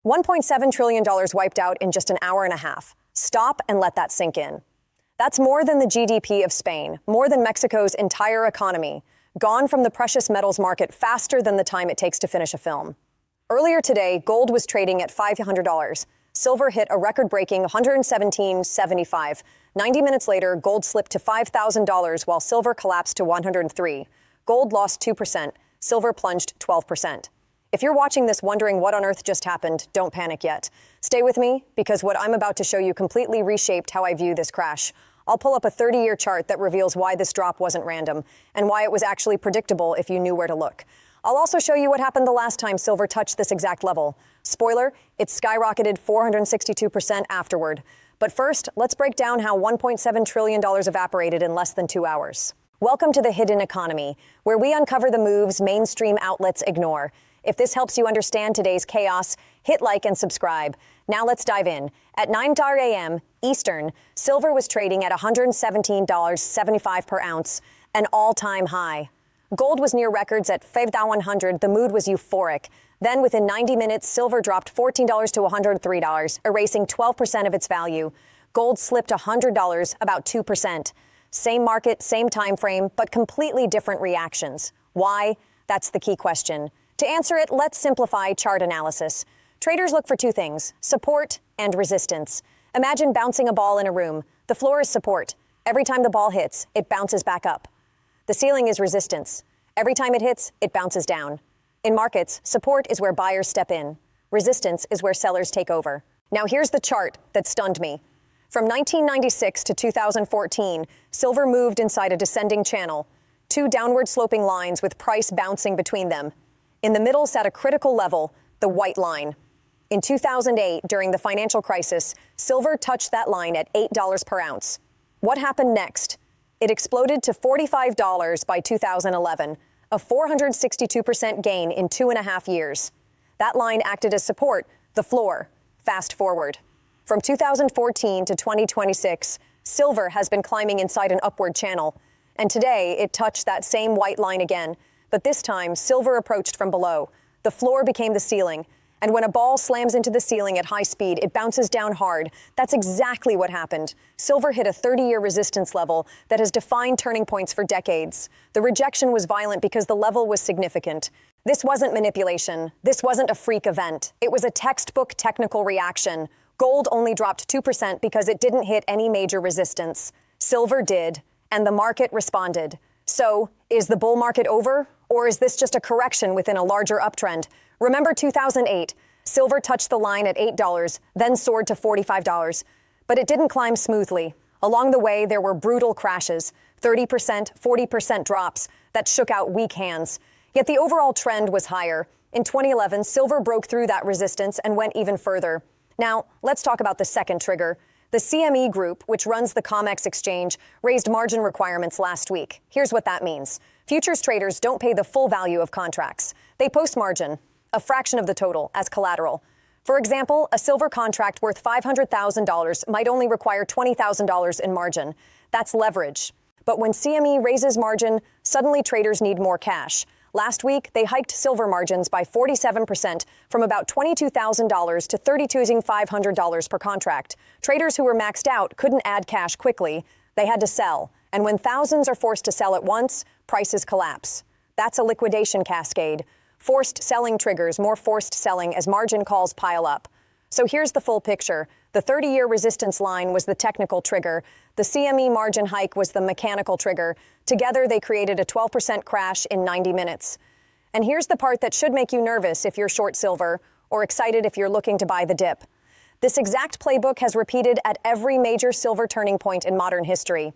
$1.7 trillion wiped out in just an hour and a half. Stop and let that sink in. That's more than the GDP of Spain, more than Mexico's entire economy, gone from the precious metals market faster than the time it takes to finish a film. Earlier today, gold was trading at $500. Silver hit a record-breaking $117.75. 90 minutes later, gold slipped to $5,000 while silver collapsed to $103. Gold lost 2%. Silver plunged 12%. If you're watching this wondering what on earth just happened, don't panic yet. Stay with me, because what I'm about to show you completely reshaped how I view this crash. I'll pull up a 30-year chart that reveals why this drop wasn't random, and why it was actually predictable if you knew where to look. I'll also show you what happened the last time silver touched this exact level. Spoiler, it skyrocketed 462% afterward. But first, let's break down how $1.7 trillion evaporated in less than 2 hours. Welcome to the hidden economy, where we uncover the moves mainstream outlets ignore. If this helps you understand today's chaos, hit like and subscribe. Now let's dive in. At 9 a.m. Eastern, silver was trading at $117.75 per ounce, an all-time high. Gold was near records at 5,100. The mood was euphoric. Then within 90 minutes, silver dropped $14 to $103, erasing 12% of its value. Gold slipped $100, about 2%. Same market, same time frame, but completely different reactions. Why? That's the key question. To answer it, let's simplify chart analysis. Traders look for two things: support and resistance. Imagine bouncing a ball in a room. The floor is support. Every time the ball hits, it bounces back up. The ceiling is resistance. Every time it hits, it bounces down. In markets, support is where buyers step in. Resistance is where sellers take over. Now here's the chart that stunned me. From 1996 to 2014, silver moved inside a descending channel, two downward sloping lines with price bouncing between them. In the middle sat a critical level, the white line. In 2008, during the financial crisis, silver touched that line at $8 per ounce. What happened next? It exploded to $45 by 2011, a 462% gain in 2.5 years. That line acted as support, the floor. Fast forward. From 2014 to 2026, silver has been climbing inside an upward channel, and today it touched that same white line again. But this time, silver approached from below. The floor became the ceiling. And when a ball slams into the ceiling at high speed, it bounces down hard. That's exactly what happened. Silver hit a 30-year resistance level that has defined turning points for decades. The rejection was violent because the level was significant. This wasn't manipulation. This wasn't a freak event. It was a textbook technical reaction. Gold only dropped 2% because it didn't hit any major resistance. Silver did, and the market responded. So, is the bull market over? Or is this just a correction within a larger uptrend? Remember 2008, silver touched the line at $8, then soared to $45. But it didn't climb smoothly. Along the way, there were brutal crashes, 30%, 40% drops that shook out weak hands. Yet the overall trend was higher. In 2011, silver broke through that resistance and went even further. Now, let's talk about the second trigger. The CME Group, which runs the COMEX exchange, raised margin requirements last week. Here's what that means. Futures traders don't pay the full value of contracts. They post margin, a fraction of the total, as collateral. For example, a silver contract worth $500,000 might only require $20,000 in margin. That's leverage. But when CME raises margin, suddenly traders need more cash. Last week, they hiked silver margins by 47%, from about $22,000 to $32,500 per contract. Traders who were maxed out couldn't add cash quickly. They had to sell. And when thousands are forced to sell at once, prices collapse. That's a liquidation cascade. Forced selling triggers more forced selling as margin calls pile up. So here's the full picture. The 30-year resistance line was the technical trigger. The CME margin hike was the mechanical trigger. Together, they created a 12% crash in 90 minutes. And here's the part that should make you nervous if you're short silver, or excited if you're looking to buy the dip. This exact playbook has repeated at every major silver turning point in modern history.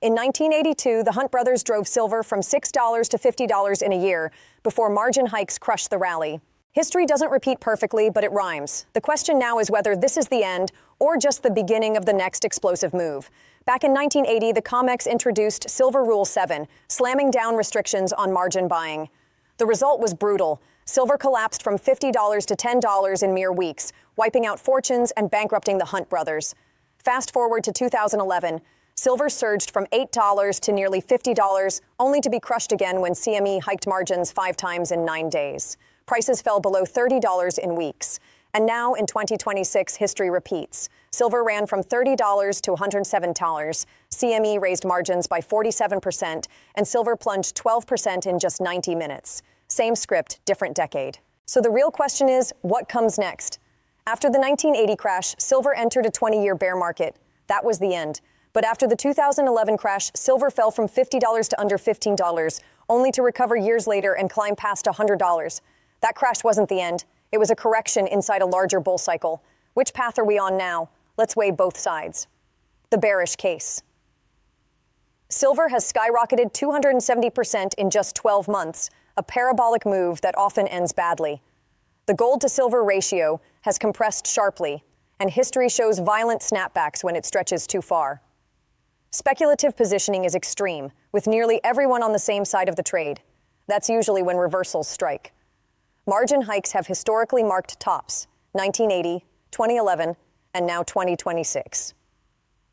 In 1982, the Hunt brothers drove silver from $6 to $50 in a year, before margin hikes crushed the rally. History doesn't repeat perfectly, but it rhymes. The question now is whether this is the end or just the beginning of the next explosive move. Back in 1980, the COMEX introduced Silver Rule 7, slamming down restrictions on margin buying. The result was brutal. Silver collapsed from $50 to $10 in mere weeks, wiping out fortunes and bankrupting the Hunt brothers. Fast forward to 2011, silver surged from $8 to nearly $50, only to be crushed again when CME hiked margins 5 times in 9 days. Prices fell below $30 in weeks. And now, in 2026, history repeats. Silver ran from $30 to $107. CME raised margins by 47%, and silver plunged 12% in just 90 minutes. Same script, different decade. So the real question is, what comes next? After the 1980 crash, silver entered a 20-year bear market. That was the end. But after the 2011 crash, silver fell from $50 to under $15, only to recover years later and climb past $100. That crash wasn't the end. It was a correction inside a larger bull cycle. Which path are we on now? Let's weigh both sides. The bearish case. Silver has skyrocketed 270% in just 12 months, a parabolic move that often ends badly. The gold to silver ratio has compressed sharply, and history shows violent snapbacks when it stretches too far. Speculative positioning is extreme, with nearly everyone on the same side of the trade. That's usually when reversals strike. Margin hikes have historically marked tops, 1980, 2011, and now 2026.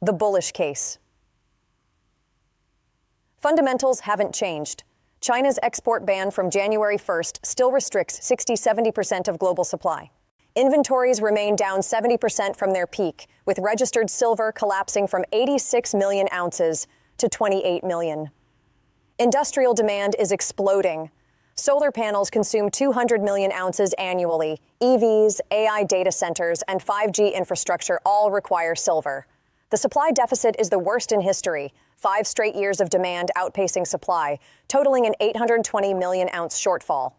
The bullish case. Fundamentals haven't changed. China's export ban from January 1st still restricts 60-70% of global supply. Inventories remain down 70% from their peak, with registered silver collapsing from 86 million ounces to 28 million. Industrial demand is exploding. Solar panels consume 200 million ounces annually. EVs, AI data centers, and 5G infrastructure all require silver. The supply deficit is the worst in history, 5 straight years of demand outpacing supply, totaling an 820 million ounce shortfall.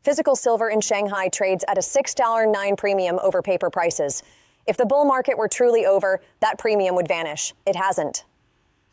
Physical silver in Shanghai trades at a $6.09 premium over paper prices. If the bull market were truly over, that premium would vanish. It hasn't.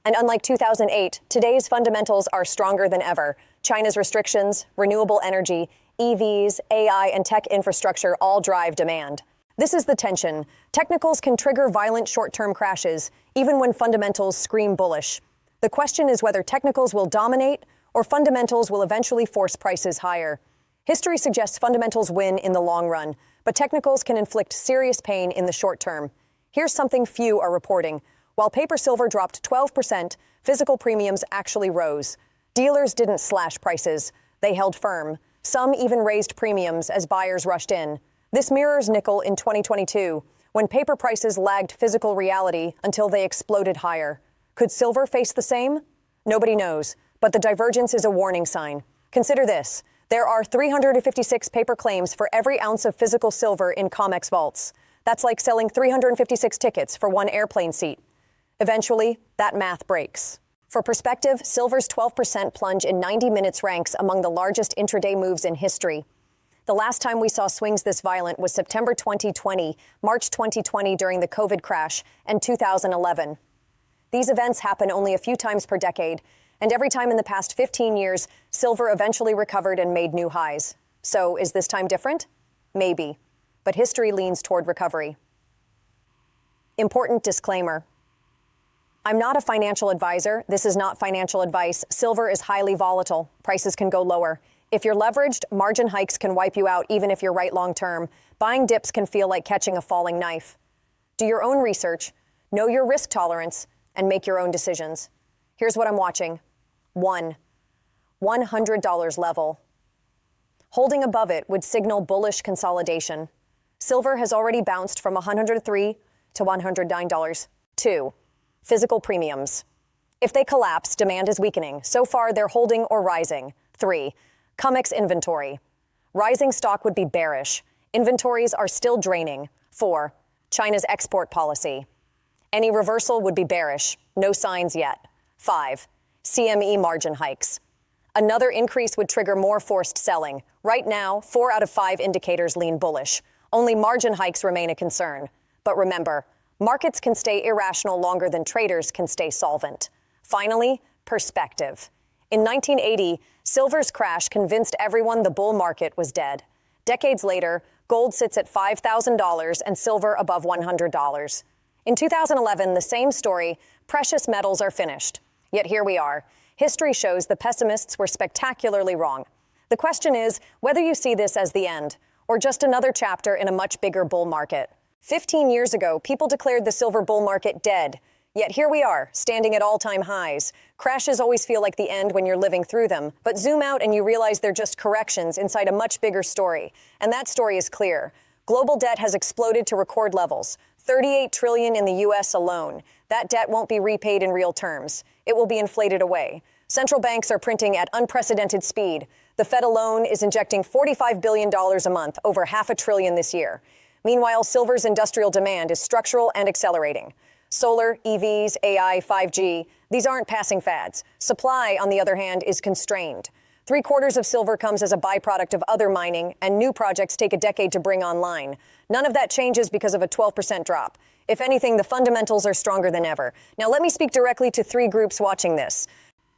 And unlike 2008, today's fundamentals are stronger than ever. China's restrictions, renewable energy, EVs, AI, and tech infrastructure all drive demand. This is the tension. Technicals can trigger violent short-term crashes, even when fundamentals scream bullish. The question is whether technicals will dominate or fundamentals will eventually force prices higher. History suggests fundamentals win in the long run, but technicals can inflict serious pain in the short term. Here's something few are reporting. While paper silver dropped 12%, physical premiums actually rose. Dealers didn't slash prices. They held firm. Some even raised premiums as buyers rushed in. This mirrors nickel in 2022, when paper prices lagged physical reality until they exploded higher. Could silver face the same? Nobody knows, but the divergence is a warning sign. Consider this. There are 356 paper claims for every ounce of physical silver in COMEX vaults. That's like selling 356 tickets for one airplane seat. Eventually, that math breaks. For perspective, silver's 12% plunge in 90 minutes ranks among the largest intraday moves in history. The last time we saw swings this violent was September 2020, March 2020 during the COVID crash, and 2011. These events happen only a few times per decade, and every time in the past 15 years, silver eventually recovered and made new highs. So, is this time different? Maybe. But history leans toward recovery. Important disclaimer. I'm not a financial advisor. This is not financial advice. Silver is highly volatile. Prices can go lower. If you're leveraged, margin hikes can wipe you out even if you're right long term. Buying dips can feel like catching a falling knife. Do your own research, know your risk tolerance, and make your own decisions. Here's what I'm watching. 1. $100 level. Holding above it would signal bullish consolidation. Silver has already bounced from $103 to $109. 2. Physical premiums. If they collapse, demand is weakening. So far, they're holding or rising. 3. COMEX inventory. Rising stock would be bearish. Inventories are still draining. 4. China's export policy. Any reversal would be bearish. No signs yet. 5. CME margin hikes. Another increase would trigger more forced selling. Right now, 4 out of 5 indicators lean bullish. Only margin hikes remain a concern. But remember, markets can stay irrational longer than traders can stay solvent. Finally, perspective. In 1980, silver's crash convinced everyone the bull market was dead. Decades later, gold sits at $5,000 and silver above $100. In 2011, the same story, precious metals are finished. Yet here we are. History shows the pessimists were spectacularly wrong. The question is whether you see this as the end, or just another chapter in a much bigger bull market. 15 years ago, people declared the silver bull market dead. Yet here we are, standing at all-time highs. Crashes always feel like the end when you're living through them, but zoom out and you realize they're just corrections inside a much bigger story. And that story is clear. Global debt has exploded to record levels, 38 trillion in the US alone. That debt won't be repaid in real terms. It will be inflated away. Central banks are printing at unprecedented speed. The Fed alone is injecting $45 billion a month, over $500 billion this year. Meanwhile, silver's industrial demand is structural and accelerating. Solar, EVs, AI, 5G, these aren't passing fads. Supply, on the other hand, is constrained. 3/4 of silver comes as a byproduct of other mining, and new projects take a decade to bring online. None of that changes because of a 12% drop. If anything, the fundamentals are stronger than ever. Now let me speak directly to three groups watching this.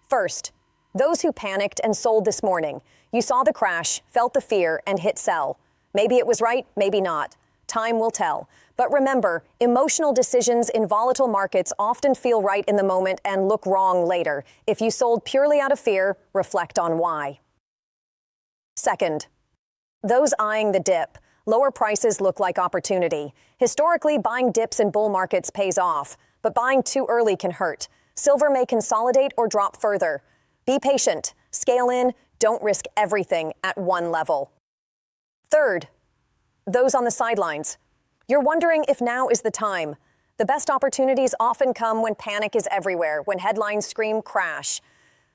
First, those who panicked and sold this morning. You saw the crash, felt the fear, and hit sell. Maybe it was right, maybe not. Time will tell. But remember, emotional decisions in volatile markets often feel right in the moment and look wrong later. If you sold purely out of fear, reflect on why. Second, those eyeing the dip. Lower prices look like opportunity. Historically, buying dips in bull markets pays off, but buying too early can hurt. Silver may consolidate or drop further. Be patient, scale in, don't risk everything at one level. Third, those on the sidelines. You're wondering if now is the time. The best opportunities often come when panic is everywhere, when headlines scream crash.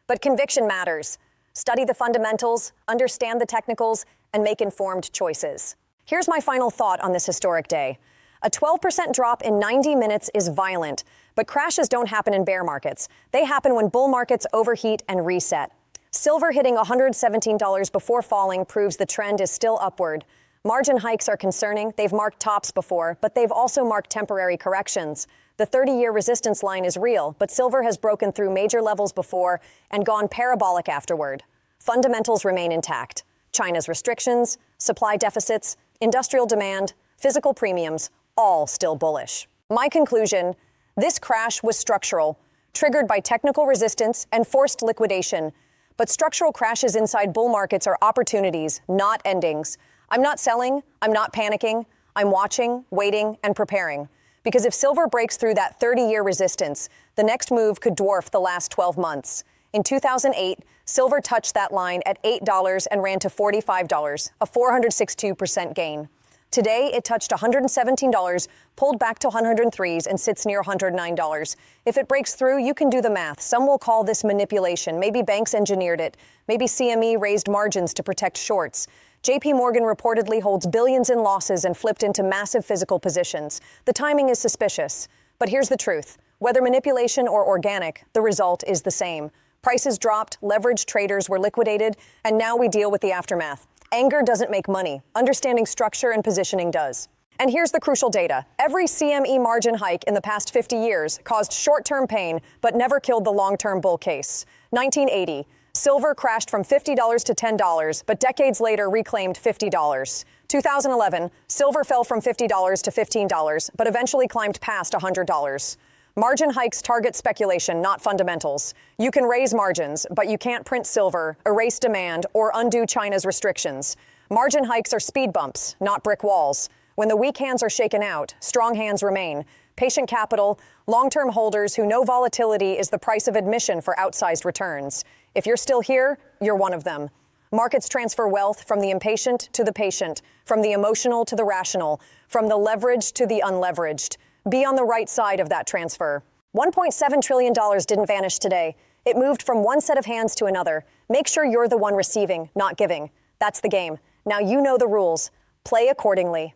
But conviction matters. Study the fundamentals, understand the technicals, and make informed choices. Here's my final thought on this historic day. A 12% drop in 90 minutes is violent, but crashes don't happen in bear markets. They happen when bull markets overheat and reset. Silver hitting $117 before falling proves the trend is still upward. Margin hikes are concerning. They've marked tops before, but they've also marked temporary corrections. The 30-year resistance line is real, but silver has broken through major levels before and gone parabolic afterward. Fundamentals remain intact. China's restrictions, supply deficits, industrial demand, physical premiums, all still bullish. My conclusion, this crash was structural, triggered by technical resistance and forced liquidation. But structural crashes inside bull markets are opportunities, not endings. I'm not selling, I'm not panicking, I'm watching, waiting, and preparing. Because if silver breaks through that 30-year resistance, the next move could dwarf the last 12 months. In 2008, silver touched that line at $8 and ran to $45, a 462% gain. Today, it touched $117, pulled back to 103s, and sits near $109. If it breaks through, you can do the math. Some will call this manipulation. Maybe banks engineered it. Maybe CME raised margins to protect shorts. JP Morgan reportedly holds billions in losses and flipped into massive physical positions. The timing is suspicious. But here's the truth. Whether manipulation or organic, the result is the same. Prices dropped, leveraged traders were liquidated, and now we deal with the aftermath. Anger doesn't make money. Understanding structure and positioning does. And here's the crucial data. Every CME margin hike in the past 50 years caused short-term pain, but never killed the long-term bull case. 1980, silver crashed from $50 to $10, but decades later reclaimed $50. 2011, silver fell from $50 to $15, but eventually climbed past $100. Margin hikes target speculation, not fundamentals. You can raise margins, but you can't print silver, erase demand, or undo China's restrictions. Margin hikes are speed bumps, not brick walls. When the weak hands are shaken out, strong hands remain. Patient capital, long-term holders who know volatility is the price of admission for outsized returns. If you're still here, you're one of them. Markets transfer wealth from the impatient to the patient, from the emotional to the rational, from the leveraged to the unleveraged. Be on the right side of that transfer. $1.7 trillion didn't vanish today. It moved from one set of hands to another. Make sure you're the one receiving, not giving. That's the game. Now you know the rules. Play accordingly.